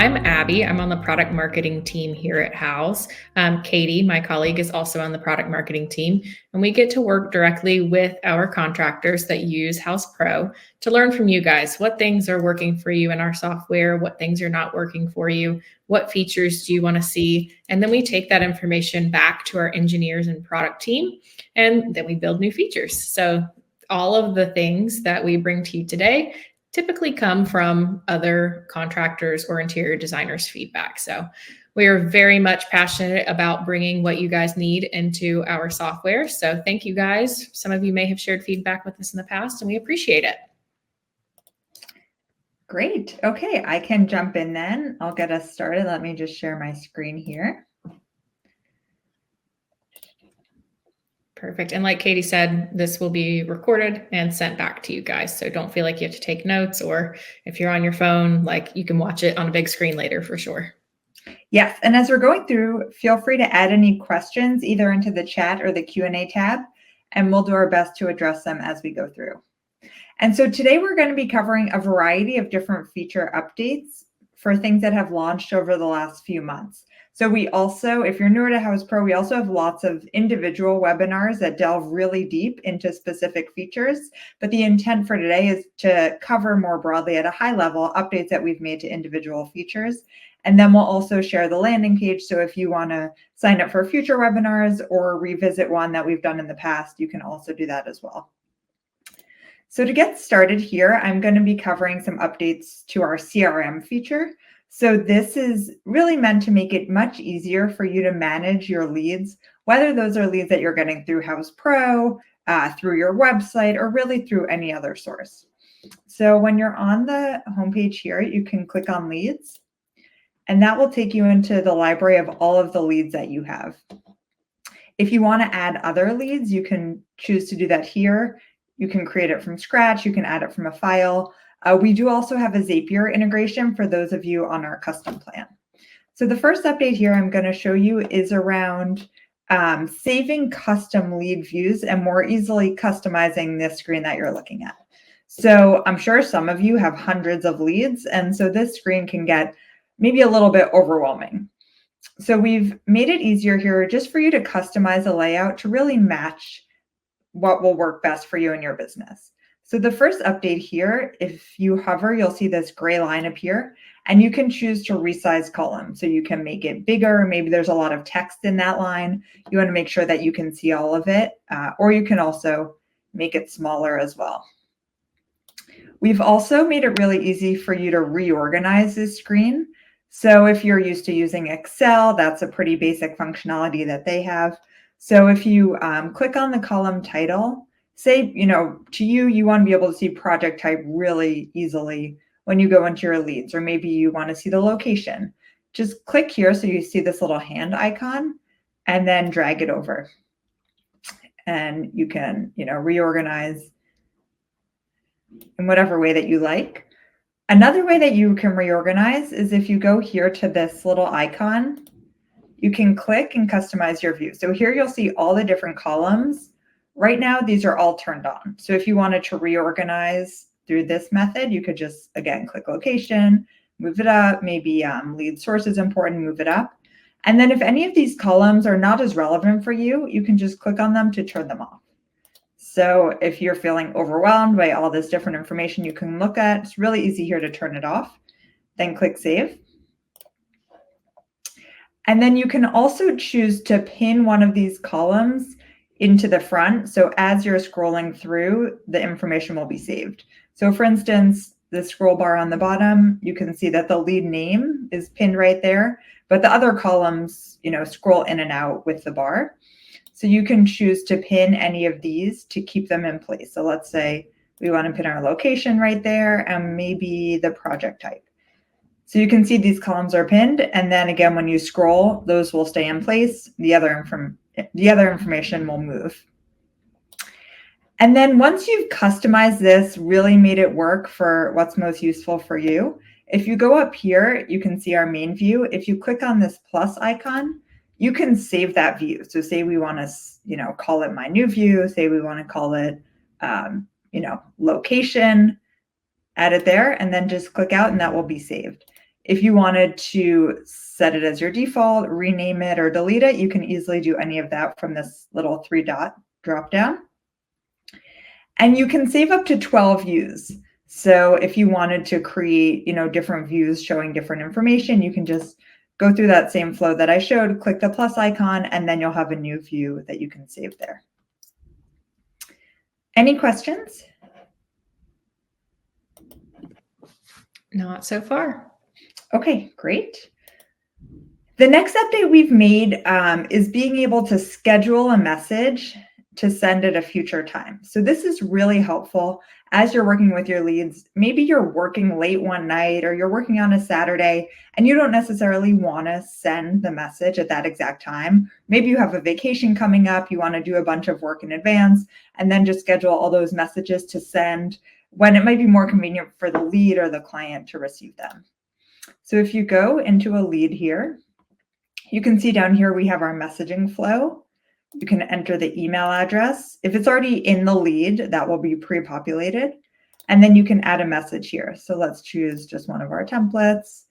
I'm Abby. I'm on the product marketing team here at House. Katie, my colleague, is also on the product marketing team, and we get to work directly with our contractors that use House Pro to learn from you guys what things are working for you in our software, what things are not working for you, what features do you want to see, and then we take that information back to our engineers and product team, and then we build new features. So all of the things that we bring to you today typically come from other contractors or interior designers' feedback. So we are very much passionate about bringing what you guys need into our software. So thank you guys. Some of you may have shared feedback with us in the past, and we appreciate it. Great. Okay, I can jump in then. I'll get us started. Let me just share my screen here. Perfect. And like Katie said, this will be recorded and sent back to you guys. So don't feel like you have to take notes, or if you're on your phone, like you can watch it on a big screen later for sure. Yes, and as we're going through, feel free to add any questions either into the chat or the Q&A tab, and we'll do our best to address them as we go through. And so today we're going to be covering a variety of different feature updates for things that have launched over the last few months. So we also, if you're newer to House Pro, we also have lots of individual webinars that delve really deep into specific features. But the intent for today is to cover more broadly at a high level updates that we've made to individual features. And then we'll also share the landing page. So if you want to sign up for future webinars or revisit one that we've done in the past, you can also do that as well. So to get started here, I'm going to be covering some updates to our CRM feature. So this is really meant to make it much easier for you to manage your leads, whether those are leads that you're getting through House Pro, through your website, or really through any other source. So when you're on the homepage here, you can click on leads, and that will take you into the library of all of the leads that you have. If you want to add other leads, you can choose to do that here. You can create it from scratch. You can add it from a file. We do also have a Zapier integration for those of you on our custom plan. So the first update here I'm going to show you is around saving custom lead views and more easily customizing this screen that you're looking at. So I'm sure some of you have hundreds of leads, and so this screen can get maybe a little bit overwhelming. So we've made it easier here just for you to customize a layout to really match what will work best for you and your business. So the first update here, if you hover, you'll see this gray line appear, and you can choose to resize columns. So you can make it bigger. Maybe there's a lot of text in that line. You want to make sure that you can see all of it, or you can also make it smaller as well. We've also made it really easy for you to reorganize this screen. So if you're used to using Excel, that's a pretty basic functionality that they have. So if you click on the column title, say, to you want to be able to see project type really easily when you go into your leads, or maybe you want to see the location. Just click here so you see this little hand icon, and then drag it over. And you can, reorganize in whatever way that you like. Another way that you can reorganize is if you go here to this little icon, you can click and customize your view. So here you'll see all the different columns. Right now, these are all turned on. So if you wanted to reorganize through this method, you could just, again, click location, move it up, maybe lead source is important, move it up. And then if any of these columns are not as relevant for you, you can just click on them to turn them off. So if you're feeling overwhelmed by all this different information you can look at, it's really easy here to turn it off. Then click Save. And then you can also choose to pin one of these columns into the front. So as you're scrolling through, the information will be saved. So for instance, the scroll bar on the bottom, you can see that the lead name is pinned right there, but the other columns, scroll in and out with the bar. So you can choose to pin any of these to keep them in place. So let's say we want to pin our location right there and maybe the project type. So you can see these columns are pinned, and then again, when you scroll, those will stay in place. The other information will move. And then once you've customized this, really made it work for what's most useful for you, if you go up here, you can see our main view. If you click on this plus icon, you can save that view. So say we want to, call it my new view. Say we want to call it, location. Add it there, and then just click out, and that will be saved. If you wanted to set it as your default, rename it, or delete it, you can easily do any of that from this little 3-dot drop down. And you can save up to 12 views. So if you wanted to create, different views showing different information, you can just go through that same flow that I showed, click the plus icon, and then you'll have a new view that you can save there. Any questions? Not so far. Okay, great. The next update we've made is being able to schedule a message to send at a future time. So this is really helpful as you're working with your leads. Maybe you're working late one night or you're working on a Saturday and you don't necessarily want to send the message at that exact time. Maybe you have a vacation coming up, you want to do a bunch of work in advance and then just schedule all those messages to send when it might be more convenient for the lead or the client to receive them. So if you go into a lead here, you can see down here we have our messaging flow. You can enter the email address. If it's already in the lead, that will be pre-populated. And then you can add a message here. So let's choose just one of our templates.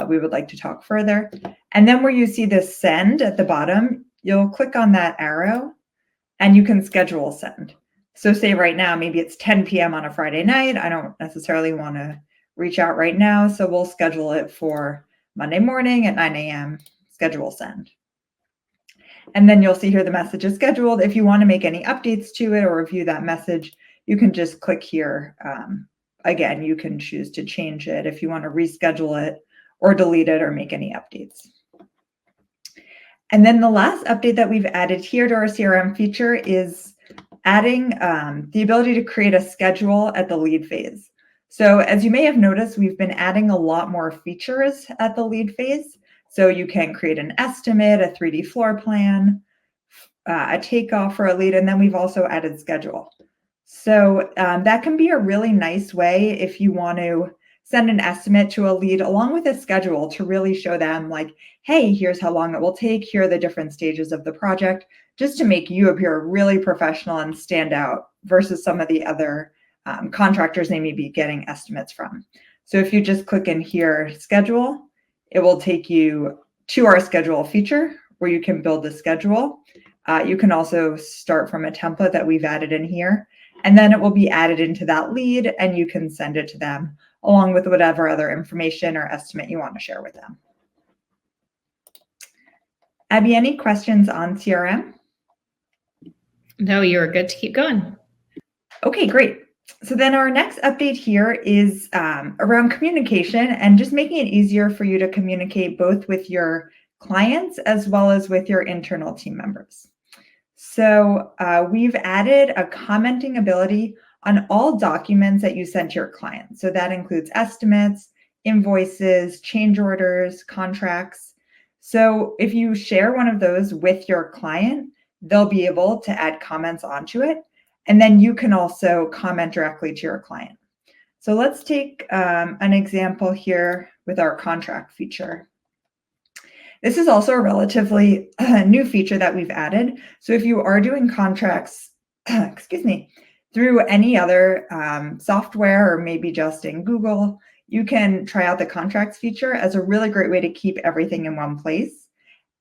We would like to talk further. And then where you see this send at the bottom, you'll click on that arrow and you can schedule send. So say right now, maybe it's 10 p.m. on a Friday night. I don't necessarily want to reach out right now. So we'll schedule it for Monday morning at 9 a.m. Schedule send. And then you'll see here the message is scheduled. If you want to make any updates to it or review that message, you can just click here. Again, you can choose to change it if you want to reschedule it or delete it or make any updates. And then the last update that we've added here to our CRM feature is adding the ability to create a schedule at the lead phase. So as you may have noticed, we've been adding a lot more features at the lead phase. So you can create an estimate, a 3D floor plan, a takeoff for a lead, and then we've also added schedule. So that can be a really nice way if you want to send an estimate to a lead along with a schedule to really show them like, hey, here's how long it will take. Here are the different stages of the project, just to make you appear really professional and stand out versus some of the other contractors they may be getting estimates from. So if you just click in here, schedule, it will take you to our schedule feature where you can build the schedule. You can also start from a template that we've added in here, and then it will be added into that lead and you can send it to them along with whatever other information or estimate you want to share with them. Abby, any questions on CRM? No, you're good to keep going. Okay, great. So then our next update here is around communication and just making it easier for you to communicate both with your clients as well as with your internal team members. So we've added a commenting ability on all documents that you send to your clients. So that includes estimates, invoices, change orders, contracts. So if you share one of those with your client, they'll be able to add comments onto it. And then you can also comment directly to your client. So let's take an example here with our contract feature. This is also a relatively new feature that we've added. So if you are doing contracts, through any other software or maybe just in Google, you can try out the contracts feature as a really great way to keep everything in one place.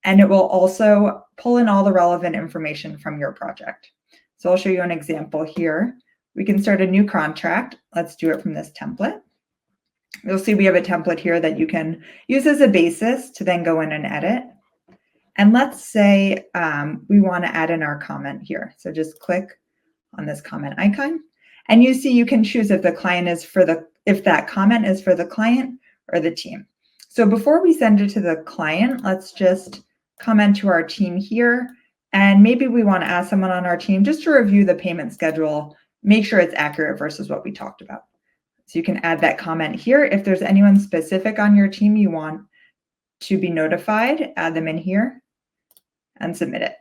And it will also pull in all the relevant information from your project. So I'll show you an example here. We can start a new contract. Let's do it from this template. You'll see we have a template here that you can use as a basis to then go in and edit. And let's say we want to add in our comment here. So just click on this comment icon. And you see you can choose if the client is if that comment is for the client or the team. So before we send it to the client, let's just comment to our team here. And maybe we want to ask someone on our team just to review the payment schedule, make sure it's accurate versus what we talked about. So you can add that comment here. If there's anyone specific on your team you want to be notified, add them in here and submit it.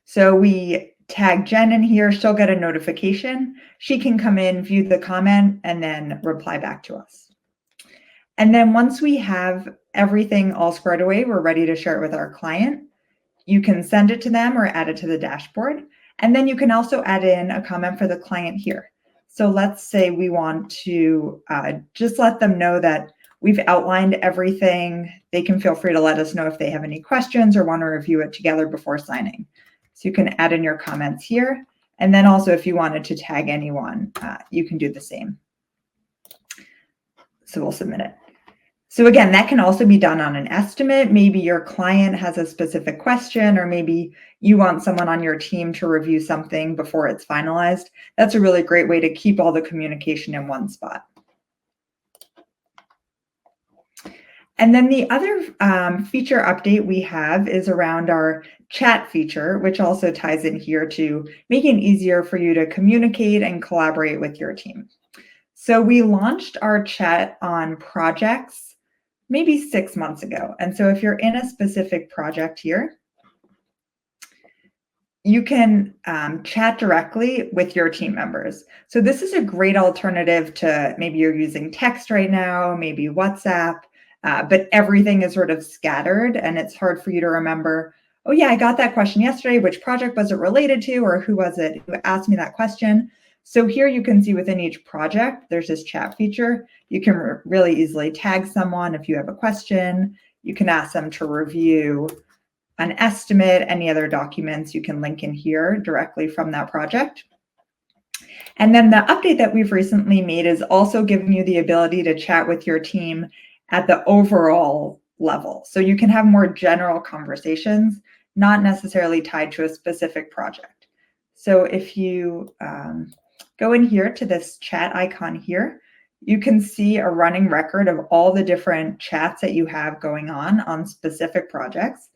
So we tag Jen in here. She'll get a notification. She can come in, view the comment, and then reply back to us. And then once we have everything all squared away, we're ready to share it with our client. You can send it to them or add it to the dashboard. And then you can also add in a comment for the client here. So let's say we want to just let them know that We've outlined everything. They can feel free to let us know if they have any questions or want to review it together before signing. So you can add in your comments here. And then also if you wanted to tag anyone, you can do the same. So we'll submit it. So again, that can also be done on an estimate. Maybe your client has a specific question, or maybe you want someone on your team to review something before it's finalized. That's a really great way to keep all the communication in one spot. And then the other feature update we have is around our chat feature, which also ties in here to making it easier for you to communicate and collaborate with your team. So we launched our chat on projects maybe 6 months ago. And so if you're in a specific project here, you can chat directly with your team members. So this is a great alternative to maybe you're using text right now, maybe WhatsApp, but everything is sort of scattered and it's hard for you to remember, oh yeah, I got that question yesterday, which project was it related to, or who was it who asked me that question? So here you can see within each project, there's this chat feature. You can really easily tag someone if you have a question. You can ask them to review an estimate, any other documents you can link in here directly from that project. And then the update that we've recently made is also giving you the ability to chat with your team at the overall level. So you can have more general conversations, not necessarily tied to a specific project. So if you go in here to this chat icon here, you can see a running record of all the different chats that you have going on specific projects.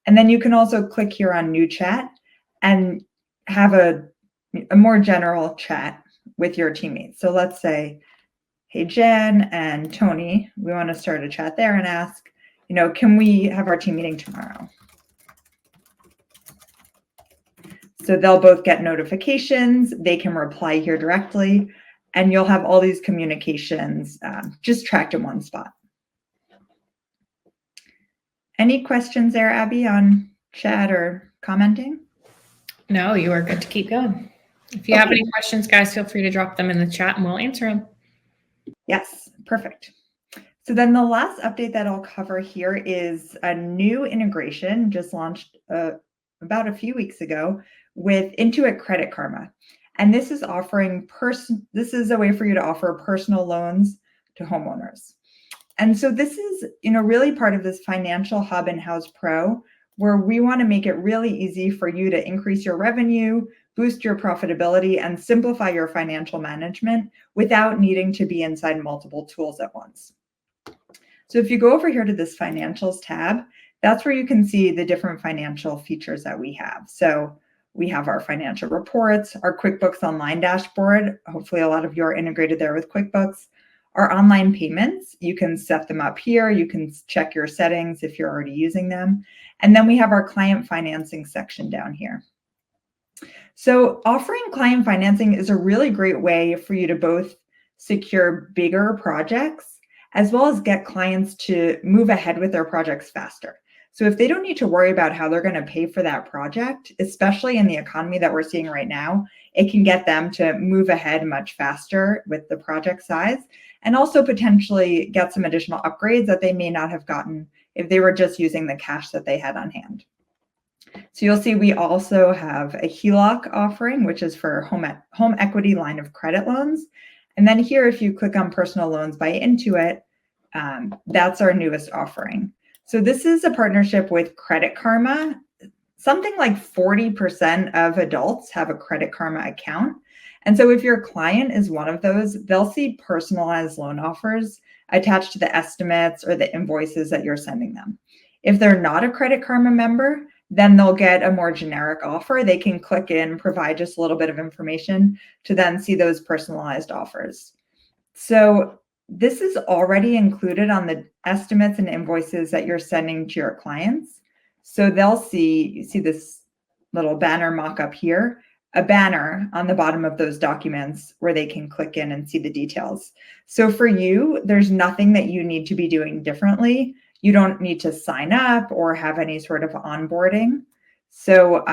And then you can also click here on new chat and have a more general chat with your teammates. So let's say, hey, Jen and Tony, we want to start a chat there and ask, can we have our team meeting tomorrow? So they'll both get notifications. They can reply here directly, and you'll have all these communications just tracked in one spot. Any questions there, Abby, on chat or commenting? No, you are good to keep going. If you have any questions, guys, feel free to drop them in the chat and we'll answer them. Yes, perfect. So then the last update that I'll cover here is a new integration just launched about a few weeks ago with Intuit Credit Karma. And this is offering this is a way for you to offer personal loans to homeowners. And so this is, really part of this Financial Hub in House Pro, where we want to make it really easy for you to increase your revenue, boost your profitability, and simplify your financial management without needing to be inside multiple tools at once. So if you go over here to this Financials tab, that's where you can see the different financial features that we have. So we have our financial reports, our QuickBooks Online dashboard. Hopefully a lot of you are integrated there with QuickBooks. Our online payments, you can set them up here. You can check your settings if you're already using them. And then we have our client financing section down here. So offering client financing is a really great way for you to both secure bigger projects as well as get clients to move ahead with their projects faster. So if they don't need to worry about how they're going to pay for that project, especially in the economy that we're seeing right now, it can get them to move ahead much faster with the project size and also potentially get some additional upgrades that they may not have gotten if they were just using the cash that they had on hand. So you'll see we also have a HELOC offering, which is for home equity line of credit loans. And then here, if you click on personal loans by Intuit, that's our newest offering. So this is a partnership with Credit Karma. Something like 40% of adults have a Credit Karma account. And so if your client is one of those, they'll see personalized loan offers attached to the estimates or the invoices that you're sending them. If they're not a Credit Karma member, then they'll get a more generic offer. They can click in, provide just a little bit of information to then see those personalized offers. So this is already included on the estimates and invoices that you're sending to your clients. So they'll see, you see this little banner mock-up here, a banner on the bottom of those documents where they can click in and see the details. So for you, there's nothing that you need to be doing differently. You don't need to sign up or have any sort of onboarding. So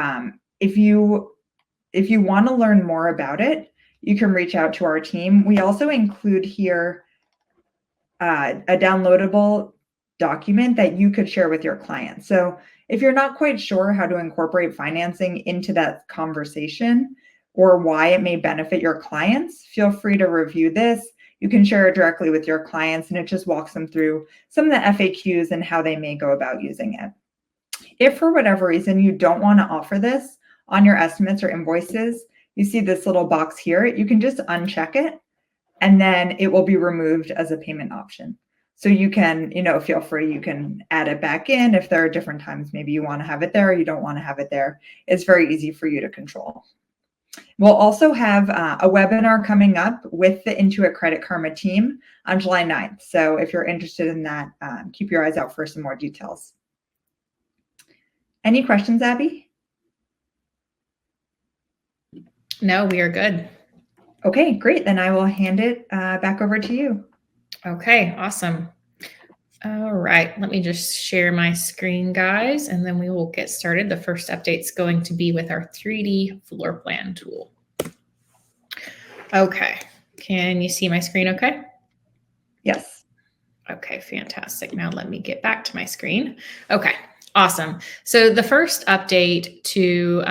if you want to learn more about it, you can reach out to our team. We also include here a downloadable document that you could share with your client. So if you're not quite sure how to incorporate financing into that conversation or why it may benefit your clients, feel free to review this. You can share it directly with your clients, and it just walks them through some of the FAQs and how they may go about using it. If for whatever reason you don't want to offer this on your estimates or invoices, you see this little box here, you can just uncheck it and then it will be removed as a payment option. So you can, feel free, you can add it back in if there are different times maybe you want to have it there or you don't want to have it there. It's very easy for you to control. We'll also have a webinar coming up with the Intuit Credit Karma team on July 9th. So if you're interested in that, keep your eyes out for some more details. Any questions, Abby? No, we are good. Okay, great. Then I will hand it back over to you. Okay, awesome. All right, let me just share my screen, guys, and then we will get started. The first update is going to be with our 3D floor plan tool. Okay, can you see my screen okay? Yes. Okay, fantastic. Now let me get back to my screen. Okay, awesome. So the first update to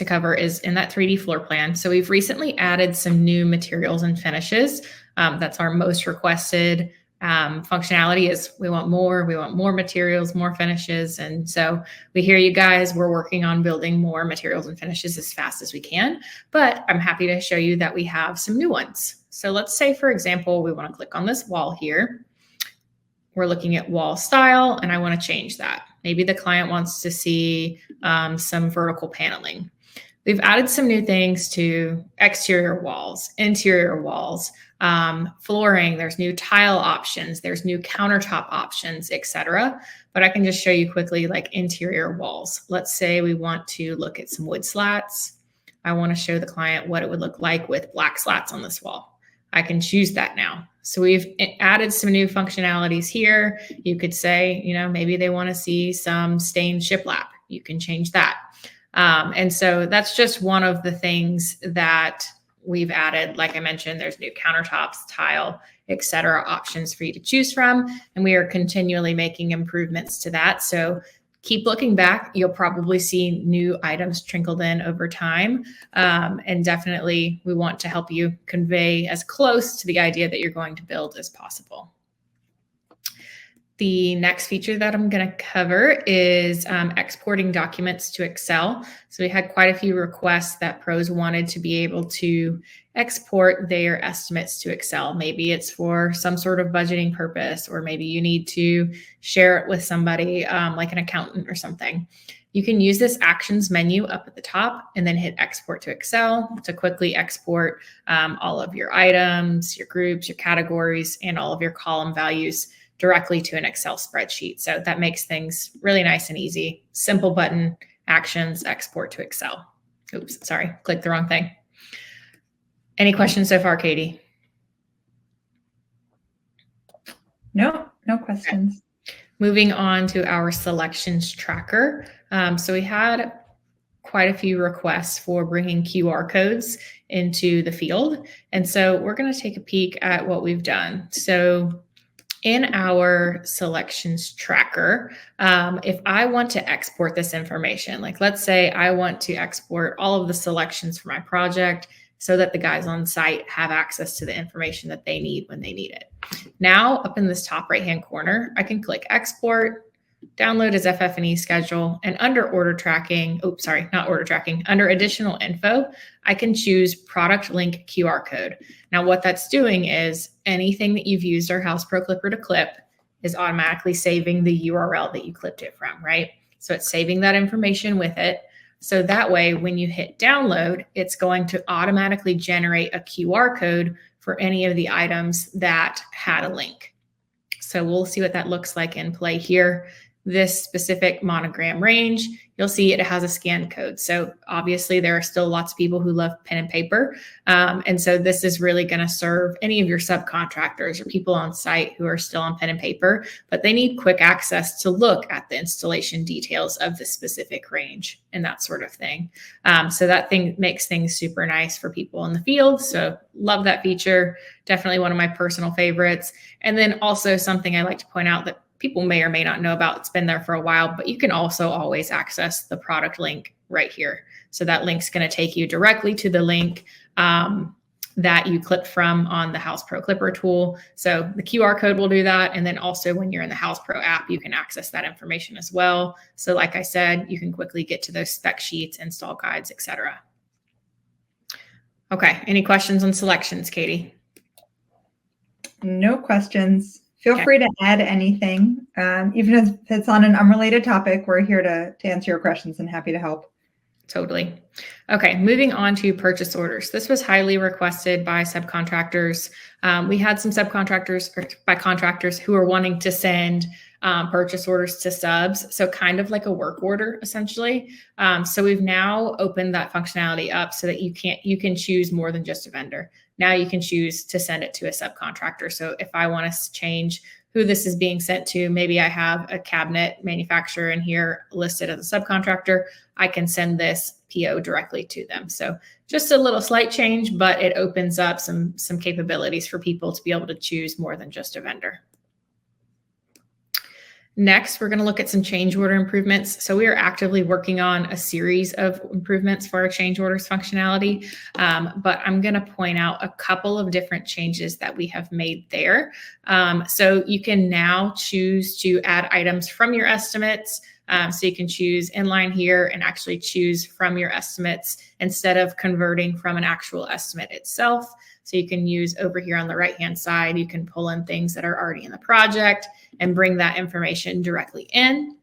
cover is in that 3D floor plan. So we've recently added some new materials and finishes. That's our most requested functionality is we want more materials, more finishes. And so we hear you guys, we're working on building more materials and finishes as fast as we can, but I'm happy to show you that we have some new ones. So let's say, for example, we want to click on this wall here. We're looking at wall style and I want to change that. Maybe the client wants to see some vertical paneling. We've added some new things to exterior walls, interior walls, flooring. There's new tile options. There's new countertop options, etc. But I can just show you quickly like interior walls. Let's say we want to look at some wood slats. I want to show the client what it would look like with black slats on this wall. I can choose that now. So we've added some new functionalities here. You could say, maybe they want to see some stained shiplap. You can change that. And so that's just one of the things that we've added. Like I mentioned, there's new countertops, tile, etc. options for you to choose from. And we are continually making improvements to that. So keep looking back. You'll probably see new items trickled in over time. And definitely we want to help you convey as close to the idea that you're going to build as possible. The next feature that I'm going to cover is exporting documents to Excel. So we had quite a few requests that pros wanted to be able to export their estimates to Excel. Maybe it's for some sort of budgeting purpose, or maybe you need to share it with somebody like an accountant or something. You can use this actions menu up at the top and then hit export to Excel to quickly export all of your items, your groups, your categories, and all of your column values directly to an Excel spreadsheet. So that makes things really nice and easy. Simple button, actions, export to Excel. Oops, sorry, clicked the wrong thing. Any questions so far, Katie? No questions. Okay. Moving on to our selections tracker. So we had quite a few requests for bringing QR codes into the field. And so we're going to take a peek at what we've done. So in our selections tracker, if I want to export this information, like let's say I want to export all of the selections for my project so that the guys on site have access to the information that they need when they need it. Now, up in this top right-hand corner, I can click export, download as FF&E schedule, and under order tracking, under additional info, I can choose product link QR code. Now what that's doing is anything that you've used our House Pro Clipper to clip is automatically saving the URL that you clipped it from, right? So it's saving that information with it. So that way, when you hit download, it's going to automatically generate a QR code for any of the items that had a link. So we'll see what that looks like in play here. this specific monogram range, you'll see it has a scan code. So obviously there are still lots of people who love pen and paper. And so this is really going to serve any of your subcontractors or people on site who are still on pen and paper, but they need quick access to look at the installation details of the specific range and that sort of thing. So that thing makes things super nice for people in the field. So love that feature. Definitely one of my personal favorites. And then also something I like to point out that people may or may not know about. It's been there for a while, but you can also always access the product link right here. So that link's going to take you directly to the link that you clipped from on the House Pro Clipper tool. So the QR code will do that. And then also when you're in the House Pro app, you can access that information as well. So like I said, you can quickly get to those spec sheets, install guides, etc. Okay, any questions on selections, Katie? No questions. Feel free to add anything, even if it's on an unrelated topic. We're here to answer your questions and happy to help. Totally. Okay, moving on to purchase orders. This was highly requested by subcontractors. We had some subcontractors or by contractors who are wanting to send purchase orders to subs. So kind of like a work order, essentially. So we've now opened that functionality up so that you can choose more than just a vendor. Now you can choose to send it to a subcontractor. So if I want to change who this is being sent to, maybe I have a cabinet manufacturer in here listed as a subcontractor, I can send this PO directly to them. So just a little slight change, but it opens up some capabilities for people to be able to choose more than just a vendor. Next, we're going to look at some change order improvements. So we are actively working on a series of improvements for our change orders functionality, but I'm going to point out a couple of different changes that we have made there. So you can now choose to add items from your estimates. So you can choose inline here and actually choose from your estimates instead of converting from an actual estimate itself. So you can use over here on the right-hand side, you can pull in things that are already in the project and bring that information directly in.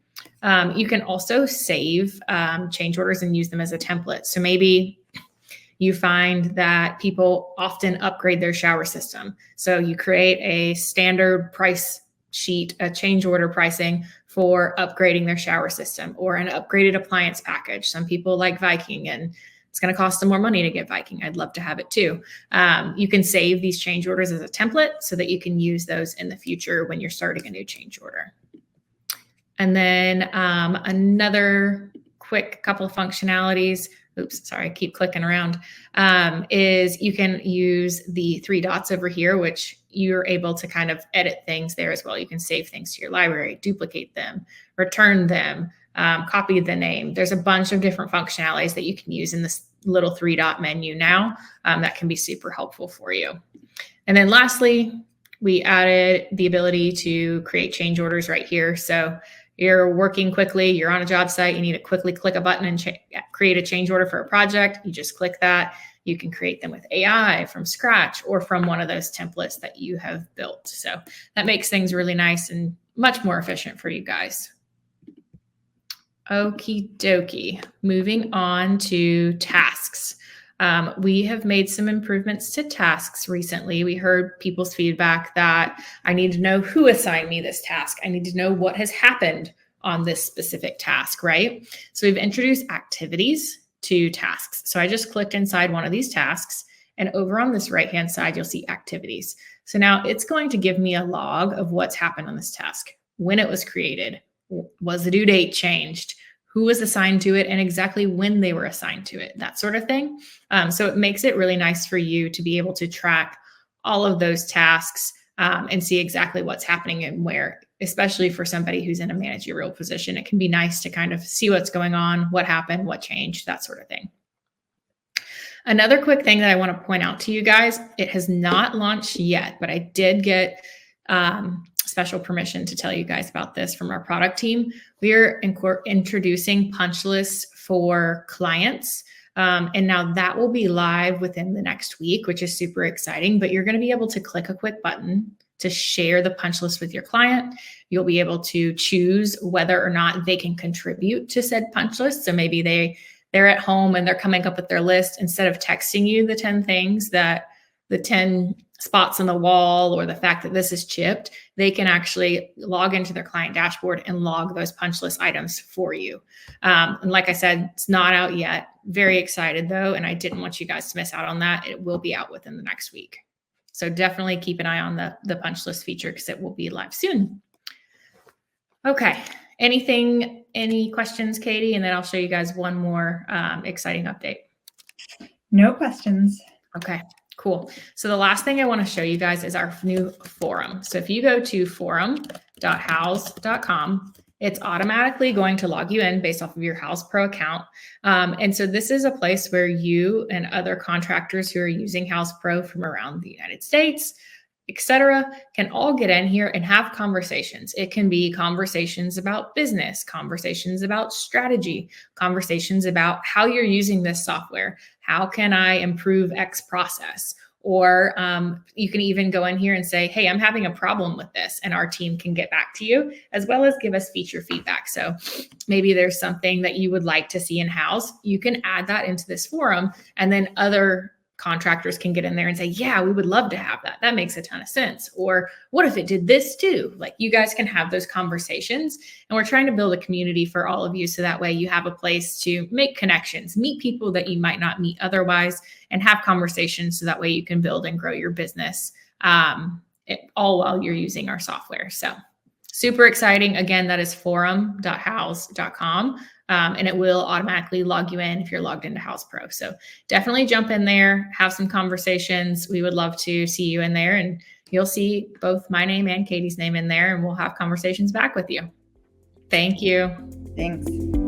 You can also save change orders and use them as a template. So maybe you find that people often upgrade their shower system. So you create a standard price sheet, a change order pricing for upgrading their shower system or an upgraded appliance package. Some people like Viking and it's going to cost them more money to get Viking. I'd love to have it too. You can save these change orders as a template so that you can use those in the future when you're starting a new change order. And then another quick couple of functionalities, oops, sorry, I keep clicking around, is you can use the three dots over here, which you're able to kind of edit things there as well. You can save things to your library, duplicate them, return them, copy the name. There's a bunch of different functionalities that you can use in this little three dot menu now that can be super helpful for you. And then lastly, we added the ability to create change orders right here. So you're working quickly, you're on a job site, you need to quickly click a button and create a change order for a project. You just click that. You can create them with AI from scratch or from one of those templates that you have built. So that makes things really nice and much more efficient for you guys. Okie dokie. Moving on to tasks. We have made some improvements to tasks recently. We heard people's feedback that I need to know who assigned me this task. I need to know what has happened on this specific task, right? So we've introduced activities to tasks. So I just clicked inside one of these tasks and over on this right-hand side, you'll see activities. So now it's going to give me a log of what's happened on this task, when it was created, was the due date changed, who was assigned to it, and exactly when they were assigned to it, that sort of thing. So it makes it really nice for you to be able to track all of those tasks and see exactly what's happening and where, especially for somebody who's in a managerial position. It can be nice to kind of see what's going on, what happened, what changed, that sort of thing. Another quick thing that I want to point out to you guys, it has not launched yet, but I did get special permission to tell you guys about this from our product team. We are introducing punch lists for clients. And now that will be live within the next week, which is super exciting, but you're going to be able to click a quick button to share the punch list with your client. You'll be able to choose whether or not they can contribute to said punch list. So maybe they're at home and they're coming up with their list. Instead of texting you the 10 things that the 10 spots on the wall or the fact that this is chipped, they can actually log into their client dashboard and log those punch list items for you. And like I said, it's not out yet. Very excited though, and I didn't want you guys to miss out on that. It will be out within the next week. So definitely keep an eye on the punch list feature because it will be live soon. Okay, any questions, Katie? And then I'll show you guys one more exciting update. No questions. Okay, cool. So the last thing I want to show you guys is our new forum. So if you go to forum.house.com, it's automatically going to log you in based off of your House Pro account. And so this is a place where you and other contractors who are using House Pro from around the United States, etc., can all get in here and have conversations. It can be conversations about business, conversations about strategy, conversations about how you're using this software. How can I improve X process? Or you can even go in here and say, hey, I'm having a problem with this, and our team can get back to you, as well as give us feature feedback. So maybe there's something that you would like to see in-house. You can add that into this forum, and then other contractors can get in there and say, yeah, we would love to have that. That makes a ton of sense. Or what if it did this too? Like, you guys can have those conversations, and we're trying to build a community for all of you. So that way you have a place to make connections, meet people that you might not meet otherwise, and have conversations. So that way you can build and grow your business all while you're using our software. So super exciting. Again, that is forum.house.com. And it will automatically log you in if you're logged into House Pro. So definitely jump in there, have some conversations. We would love to see you in there, and you'll see both my name and Katie's name in there, and we'll have conversations back with you. Thank you. Thanks.